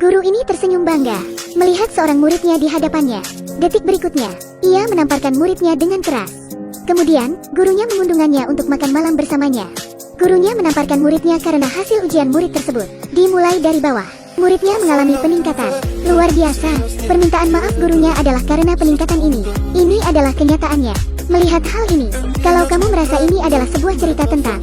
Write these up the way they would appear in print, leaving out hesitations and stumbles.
Guru ini tersenyum bangga melihat seorang muridnya di hadapannya. Detik berikutnya, ia menamparkan muridnya dengan keras. Kemudian, gurunya mengundungannya untuk makan malam bersamanya. Gurunya menamparkan muridnya karena hasil ujian murid tersebut dimulai dari bawah. Muridnya mengalami peningkatan luar biasa. Permintaan maaf gurunya adalah karena peningkatan ini. Ini adalah kenyataannya. Melihat hal ini, kalau kamu merasa ini adalah sebuah cerita tentang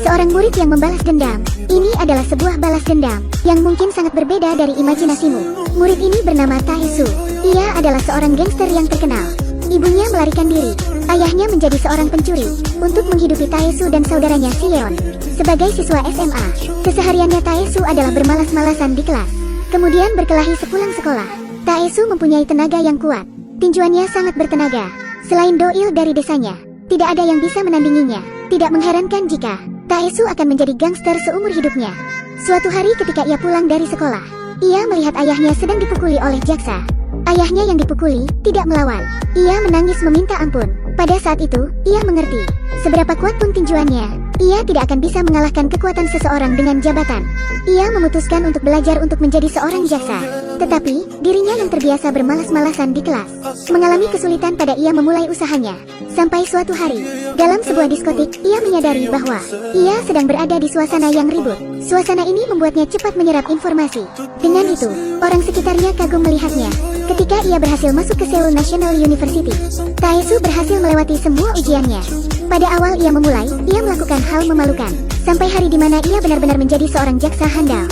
seorang murid yang membalas dendam, ini adalah sebuah balas dendam yang mungkin sangat berbeda dari imajinasimu. Murid ini bernama Taesu. Ia adalah seorang gangster yang terkenal. Ibunya melarikan diri. Ayahnya menjadi seorang pencuri untuk menghidupi Taesu dan saudaranya Sion. Sebagai siswa SMA, kesehariannya Taesu adalah bermalas-malasan di kelas. Kemudian berkelahi sepulang sekolah. Taesu mempunyai tenaga yang kuat. Tinjuannya sangat bertenaga. Selain doil dari desanya, tidak ada yang bisa menandinginya. Tidak mengherankan jika Taesu akan menjadi gangster seumur hidupnya. Suatu hari ketika ia pulang dari sekolah, ia melihat ayahnya sedang dipukuli oleh jaksa. Ayahnya yang dipukuli tidak melawan. Ia menangis meminta ampun. Pada saat itu, ia mengerti seberapa kuat pun tinjuannya, ia tidak akan bisa mengalahkan kekuatan seseorang dengan jabatan. Ia memutuskan untuk belajar untuk menjadi seorang jaksa. Tetapi, dirinya yang terbiasa bermalas-malasan di kelas mengalami kesulitan pada ia memulai usahanya. Sampai suatu hari, dalam sebuah diskotik, ia menyadari bahwa ia sedang berada di suasana yang ribut. Suasana ini membuatnya cepat menyerap informasi. Dengan itu, orang sekitarnya kagum melihatnya. Ketika ia berhasil masuk ke Seoul National University, Taesu berhasil melewati semua ujiannya. Pada awal ia melakukan hal memalukan. Sampai hari di mana ia benar-benar menjadi seorang jaksa handal.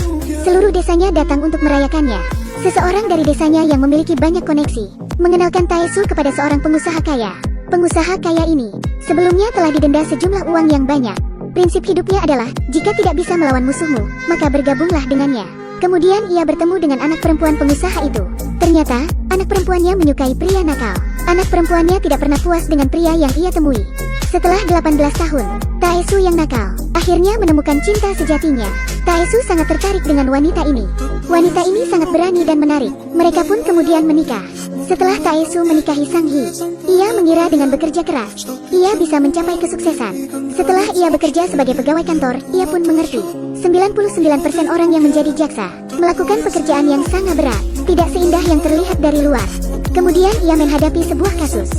Seluruh desanya datang untuk merayakannya. Seseorang dari desanya yang memiliki banyak koneksi mengenalkan Taesu kepada seorang pengusaha kaya. Pengusaha kaya ini sebelumnya telah didenda sejumlah uang yang banyak. Prinsip hidupnya adalah, jika tidak bisa melawan musuhmu, maka bergabunglah dengannya. Kemudian ia bertemu dengan anak perempuan pengusaha itu. Ternyata, anak perempuannya menyukai pria nakal. Anak perempuannya tidak pernah puas dengan pria yang ia temui. Setelah 18 tahun, Taesu yang nakal akhirnya menemukan cinta sejatinya. Taesu sangat tertarik dengan wanita ini. Wanita ini sangat berani dan menarik. Mereka pun kemudian menikah. Setelah Taesu menikahi Sang Hee, ia mengira dengan bekerja keras, ia bisa mencapai kesuksesan. Setelah ia bekerja sebagai pegawai kantor, ia pun mengerti 99% orang yang menjadi jaksa melakukan pekerjaan yang sangat berat, tidak seindah yang terlihat dari luar. Kemudian ia menghadapi sebuah kasus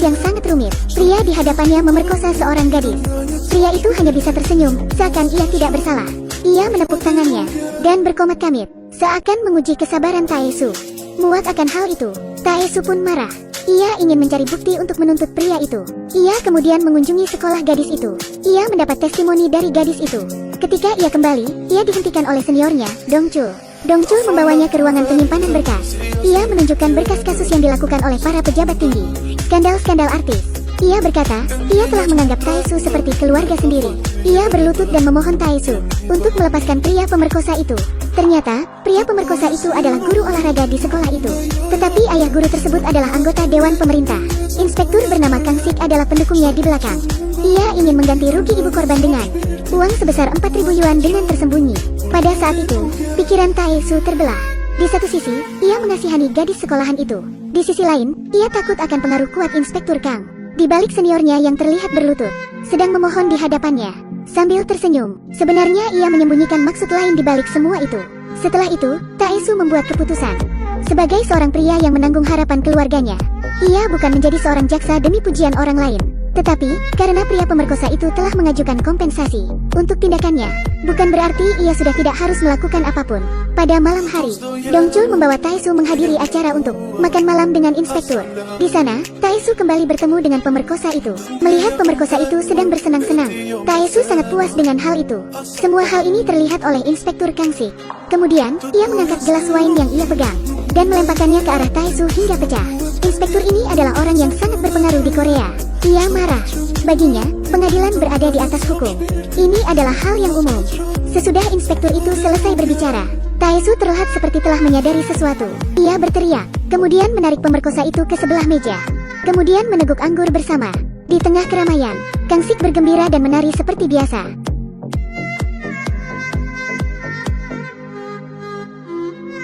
yang sangat rumit. Pria di hadapannya memerkosa seorang gadis. Pria itu hanya bisa tersenyum, seakan ia tidak bersalah. Ia menepuk tangannya dan berkomat-kamit, seakan menguji kesabaran Taesu. Muak akan hal itu, Taesu pun marah. Ia ingin mencari bukti untuk menuntut pria itu. Ia kemudian mengunjungi sekolah gadis itu. Ia mendapat testimoni dari gadis itu. Ketika ia kembali, ia dihentikan oleh seniornya, Dongchul. Dongchul membawanya ke ruangan penyimpanan berkas. Ia menunjukkan berkas kasus yang dilakukan oleh para pejabat tinggi. Skandal-skandal artis. Ia berkata, ia telah menganggap Taesu seperti keluarga sendiri. Ia berlutut dan memohon Taesu untuk melepaskan pria pemerkosa itu. Ternyata, pria pemerkosa itu adalah guru olahraga di sekolah itu. Tetapi ayah guru tersebut adalah anggota Dewan Pemerintah. Inspektur bernama Kang Sik adalah pendukungnya di belakang. Ia ingin mengganti rugi ibu korban dengan uang sebesar 4.000 yuan dengan tersembunyi. Pada saat itu, pikiran Taesu terbelah. Di satu sisi, ia mengasihani gadis sekolahan itu. Di sisi lain, ia takut akan pengaruh kuat Inspektur Kang. Di balik seniornya yang terlihat berlutut, sedang memohon di hadapannya. Sambil tersenyum, sebenarnya ia menyembunyikan maksud lain di balik semua itu. Setelah itu, Taesu membuat keputusan. Sebagai seorang pria yang menanggung harapan keluarganya, ia bukan menjadi seorang jaksa demi pujian orang lain. Tetapi, karena pria pemerkosa itu telah mengajukan kompensasi untuk tindakannya, bukan berarti ia sudah tidak harus melakukan apapun. Pada malam hari, Dongchul membawa Taesu menghadiri acara untuk makan malam dengan inspektur. Di sana, Taesu kembali bertemu dengan pemerkosa itu. Melihat pemerkosa itu sedang bersenang-senang, Taesu sangat puas dengan hal itu. Semua hal ini terlihat oleh Inspektur Kang Sik. Kemudian, ia mengangkat gelas wine yang ia pegang dan melemparkannya ke arah Taesu hingga pecah. Inspektur ini adalah orang yang sangat berpengaruh di Korea. Ia marah. Baginya, pengadilan berada di atas hukum. Ini adalah hal yang umum. Sesudah inspektur itu selesai berbicara, Taesu terlihat seperti telah menyadari sesuatu. Ia berteriak, kemudian menarik pemerkosa itu ke sebelah meja. Kemudian meneguk anggur bersama. Di tengah keramaian, Kang Sik bergembira dan menari seperti biasa.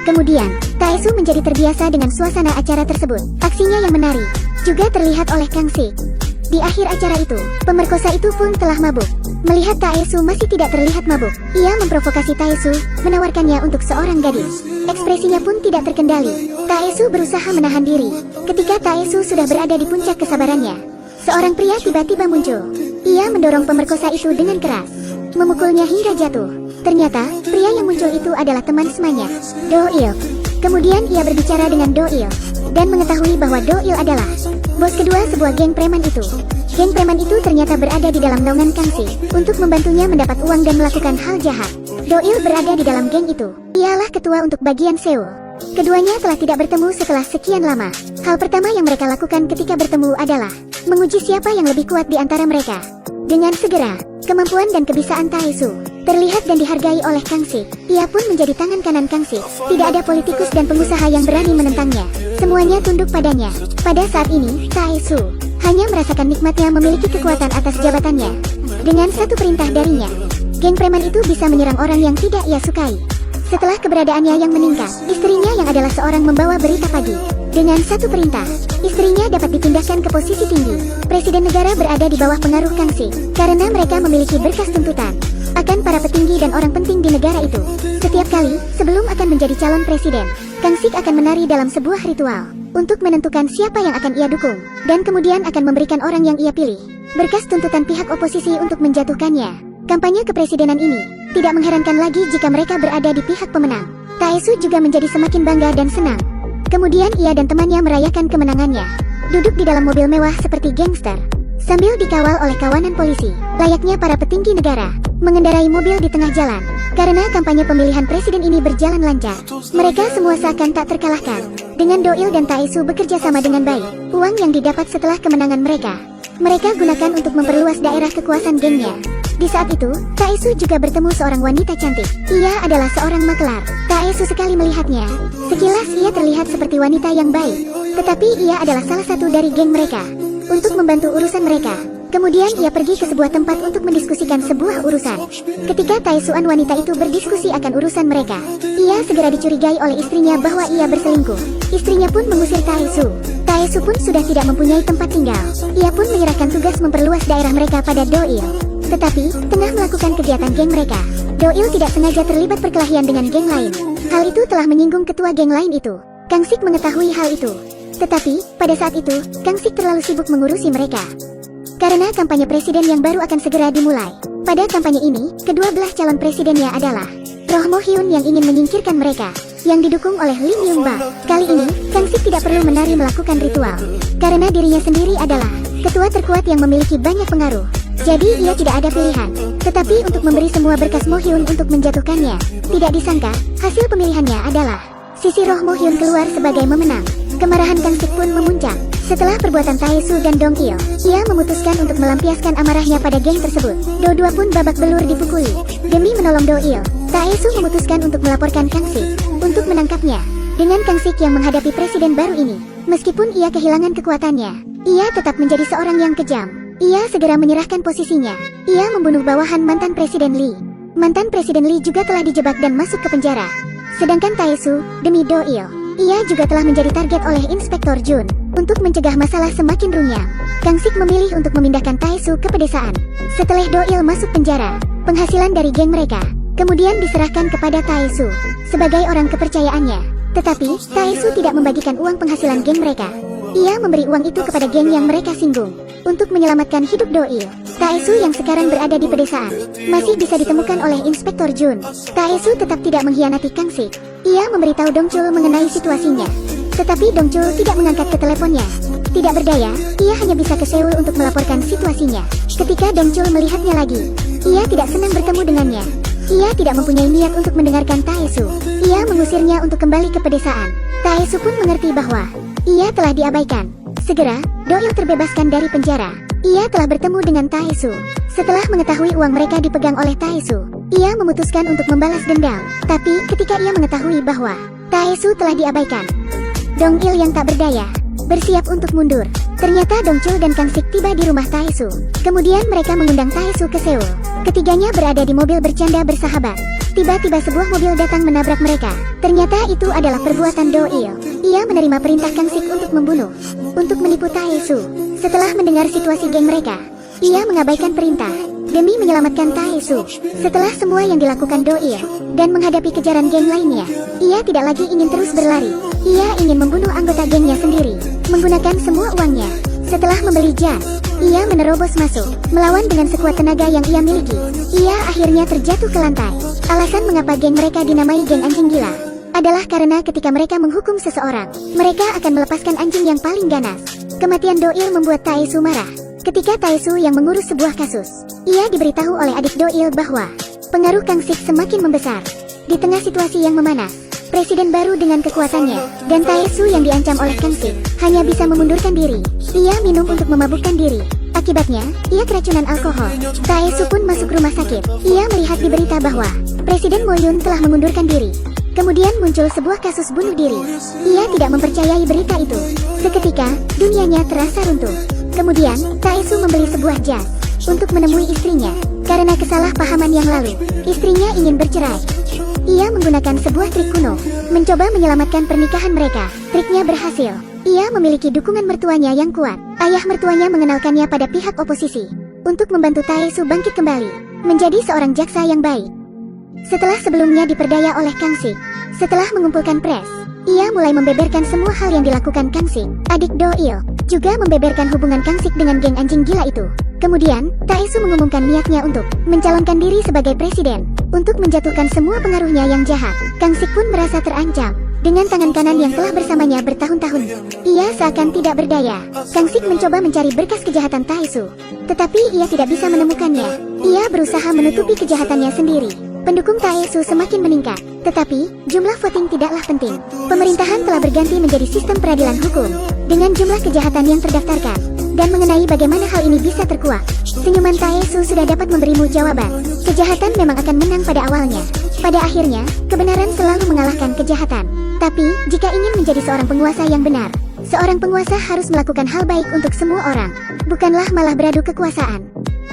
Kemudian, Taesu menjadi terbiasa dengan suasana acara tersebut. Aksinya yang menari juga terlihat oleh Kang Sik. Di akhir acara itu, pemerkosa itu pun telah mabuk. Melihat Taesu masih tidak terlihat mabuk, ia memprovokasi Taesu, menawarkannya untuk seorang gadis. Ekspresinya pun tidak terkendali. Taesu berusaha menahan diri. Ketika Taesu sudah berada di puncak kesabarannya, seorang pria tiba-tiba muncul. Ia mendorong pemerkosa itu dengan keras, memukulnya hingga jatuh. Ternyata, pria yang muncul itu adalah teman semuanya, Do-il. Kemudian ia berbicara dengan Do-il, dan mengetahui bahwa Do-il adalah bos kedua sebuah geng preman itu. Geng preman itu ternyata berada di dalam naungan Kangxi untuk membantunya mendapat uang dan melakukan hal jahat. Do-il berada di dalam geng itu. Ialah ketua untuk bagian Seoul. Keduanya telah tidak bertemu setelah sekian lama. Hal pertama yang mereka lakukan ketika bertemu adalah menguji siapa yang lebih kuat di antara mereka. Dengan segera, kemampuan dan kebisaan Taesu terlihat dan dihargai oleh Kangxi. Ia pun menjadi tangan kanan Kangxi. Tidak ada politikus dan pengusaha yang berani menentangnya. Semuanya tunduk padanya. Pada saat ini, Taesu hanya merasakan nikmatnya memiliki kekuatan atas jabatannya. Dengan satu perintah darinya, geng preman itu bisa menyerang orang yang tidak ia sukai. Setelah keberadaannya yang meningkat, istrinya yang adalah seorang membawa berita pagi. Dengan satu perintah, istrinya dapat dipindahkan ke posisi tinggi. Presiden negara berada di bawah pengaruh Kangxi, karena mereka memiliki berkas tuntutan akan para petinggi dan orang penting di negara itu. Setiap kali, sebelum akan menjadi calon presiden, Kangxi akan menari dalam sebuah ritual untuk menentukan siapa yang akan ia dukung, dan kemudian akan memberikan orang yang ia pilih berkas tuntutan pihak oposisi untuk menjatuhkannya. Kampanye kepresidenan ini tidak mengherankan lagi jika mereka berada di pihak pemenang. Taesu juga menjadi semakin bangga dan senang. Kemudian ia dan temannya merayakan kemenangannya, duduk di dalam mobil mewah seperti gangster, sambil dikawal oleh kawanan polisi, layaknya para petinggi negara, mengendarai mobil di tengah jalan. Karena kampanye pemilihan presiden ini berjalan lancar, mereka semua seakan tak terkalahkan. Dengan Do-il dan Taesu bekerja sama dengan baik, uang yang didapat setelah kemenangan mereka gunakan untuk memperluas daerah kekuasaan gengnya. Di saat itu, Taesu juga bertemu seorang wanita cantik. Ia adalah seorang maklar. Taesu sekali melihatnya. Sekilas ia terlihat seperti wanita yang baik, tetapi ia adalah salah satu dari geng mereka untuk membantu urusan mereka. Kemudian ia pergi ke sebuah tempat untuk mendiskusikan sebuah urusan. Ketika Taesuan wanita itu berdiskusi akan urusan mereka, ia segera dicurigai oleh istrinya bahwa ia berselingkuh. Istrinya pun mengusir Taesu. Taesu pun sudah tidak mempunyai tempat tinggal. Ia pun menyerahkan tugas memperluas daerah mereka pada Do-il. Tetapi, tengah melakukan kegiatan geng mereka, Do-il tidak sengaja terlibat perkelahian dengan geng lain. Hal itu telah menyinggung ketua geng lain itu. Kangxi mengetahui hal itu. Tetapi, pada saat itu, Kangxi terlalu sibuk mengurusi mereka. Karena kampanye presiden yang baru akan segera dimulai. Pada kampanye ini, kedua belah calon presidennya adalah Roh Mo-hyun yang ingin menyingkirkan mereka, yang didukung oleh Lee Myung-bak. Kali ini, Kangxi tidak perlu menari melakukan ritual, karena dirinya sendiri adalah ketua terkuat yang memiliki banyak pengaruh. Jadi ia tidak ada pilihan, tetapi untuk memberi semua berkas Mo-hyun untuk menjatuhkannya. Tidak disangka, hasil pemilihannya adalah sisi Roh Mo-hyun keluar sebagai memenang. Kemarahan Kangxi pun memuncak. Setelah perbuatan Taesu dan Dong-il, ia memutuskan untuk melampiaskan amarahnya pada geng tersebut. Do-dua pun babak belur dipukuli. Demi menolong Do-il, Taesu memutuskan untuk melaporkan Kangxi untuk menangkapnya. Dengan Kangxi yang menghadapi presiden baru ini, meskipun ia kehilangan kekuatannya, ia tetap menjadi seorang yang kejam. Ia segera menyerahkan posisinya. Ia membunuh bawahan mantan Presiden Lee. Mantan Presiden Lee juga telah dijebak dan masuk ke penjara. Sedangkan Taesu, demi Do-il, ia juga telah menjadi target oleh Inspektor Jun. Untuk mencegah masalah semakin runyam, Kangxi memilih untuk memindahkan Taesu ke pedesaan. Setelah Do-il masuk penjara, penghasilan dari geng mereka kemudian diserahkan kepada Taesu sebagai orang kepercayaannya. Tetapi, Taesu tidak membagikan uang penghasilan geng mereka. Ia memberi uang itu kepada geng yang mereka singgung untuk menyelamatkan hidup Do-il. Taesu yang sekarang berada di pedesaan masih bisa ditemukan oleh Inspektor Jun. Taesu tetap tidak mengkhianati Kangxi. Ia memberitahu Dongchul mengenai situasinya. Tetapi Dongchul tidak mengangkat ke teleponnya. Tidak berdaya, ia hanya bisa ke Seoul untuk melaporkan situasinya. Ketika Dongchul melihatnya lagi, ia tidak senang bertemu dengannya. Ia tidak mempunyai niat untuk mendengarkan Taesu. Ia mengusirnya untuk kembali ke pedesaan. Taesu pun mengerti bahwa ia telah diabaikan. Segera, Do-il terbebaskan dari penjara. Ia telah bertemu dengan Taesu. Setelah mengetahui uang mereka dipegang oleh Taesu, ia memutuskan untuk membalas dendam. Tapi ketika ia mengetahui bahwa Taesu telah diabaikan, Dong-il yang tak berdaya bersiap untuk mundur. Ternyata Dongchul dan Kangxi tiba di rumah Taesu. Kemudian mereka mengundang Taesu ke Seoul. Ketiganya berada di mobil bercanda bersahabat. Tiba-tiba sebuah mobil datang menabrak mereka. Ternyata itu adalah perbuatan Do-il. Ia menerima perintah Kangxi untuk membunuh, untuk menipu Taesu. Setelah mendengar situasi geng mereka, ia mengabaikan perintah. demi menyelamatkan Taesu. Setelah semua yang dilakukan Doil dan menghadapi kejaran geng lainnya, ia tidak lagi ingin terus berlari. Ia ingin membunuh anggota gengnya sendiri, menggunakan semua uangnya. Setelah membeli jas, ia menerobos masuk, melawan dengan sekuat tenaga yang ia miliki. Ia akhirnya terjatuh ke lantai. Alasan mengapa geng mereka dinamai geng anjing gila adalah karena ketika mereka menghukum seseorang, mereka akan melepaskan anjing yang paling ganas. Kematian Doil membuat Taesu marah. Ketika Taesu yang mengurus sebuah kasus, ia diberitahu oleh adik Doil bahwa pengaruh Kang Sik semakin membesar. Di tengah situasi yang memanas, presiden baru dengan kekuatannya, dan Taesu yang diancam oleh Kang Sik, hanya bisa memundurkan diri. Ia minum untuk memabukkan diri. Akibatnya, ia keracunan alkohol. Taesu pun masuk rumah sakit. Ia melihat di berita bahwa Presiden Moyun telah mengundurkan diri. Kemudian muncul sebuah kasus bunuh diri. Ia tidak mempercayai berita itu. Seketika, dunianya terasa runtuh. Kemudian, Taesu membeli sebuah jas untuk menemui istrinya. Karena kesalahpahaman yang lalu, istrinya ingin bercerai. Ia menggunakan sebuah trik kuno, mencoba menyelamatkan pernikahan mereka. Triknya berhasil. Ia memiliki dukungan mertuanya yang kuat. Ayah mertuanya mengenalkannya pada pihak oposisi untuk membantu Taesu bangkit kembali menjadi seorang jaksa yang baik. Setelah sebelumnya diperdaya oleh Kang Sik, setelah mengumpulkan pres, ia mulai membeberkan semua hal yang dilakukan Kang Sik. Adik Doil juga membeberkan hubungan Kang Sik dengan geng anjing gila itu. Kemudian, Taesu mengumumkan niatnya untuk mencalonkan diri sebagai presiden, untuk menjatuhkan semua pengaruhnya yang jahat. Kang Sik pun merasa terancam. Dengan tangan kanan yang telah bersamanya bertahun-tahun, ia seakan tidak berdaya. Kang Sik mencoba mencari berkas kejahatan Taesu, tetapi ia tidak bisa menemukannya. Ia berusaha menutupi kejahatannya sendiri. Pendukung Taesu semakin meningkat, tetapi jumlah voting tidaklah penting. Pemerintahan telah berganti menjadi sistem peradilan hukum dengan jumlah kejahatan yang terdaftarkan. Dan mengenai bagaimana hal ini bisa terkuak, senyuman Taesu sudah dapat memberimu jawaban. Kejahatan memang akan menang pada awalnya. Pada akhirnya, kebenaran selalu mengalahkan kejahatan. Tapi, jika ingin menjadi seorang penguasa yang benar, seorang penguasa harus melakukan hal baik untuk semua orang, bukanlah malah beradu kekuasaan.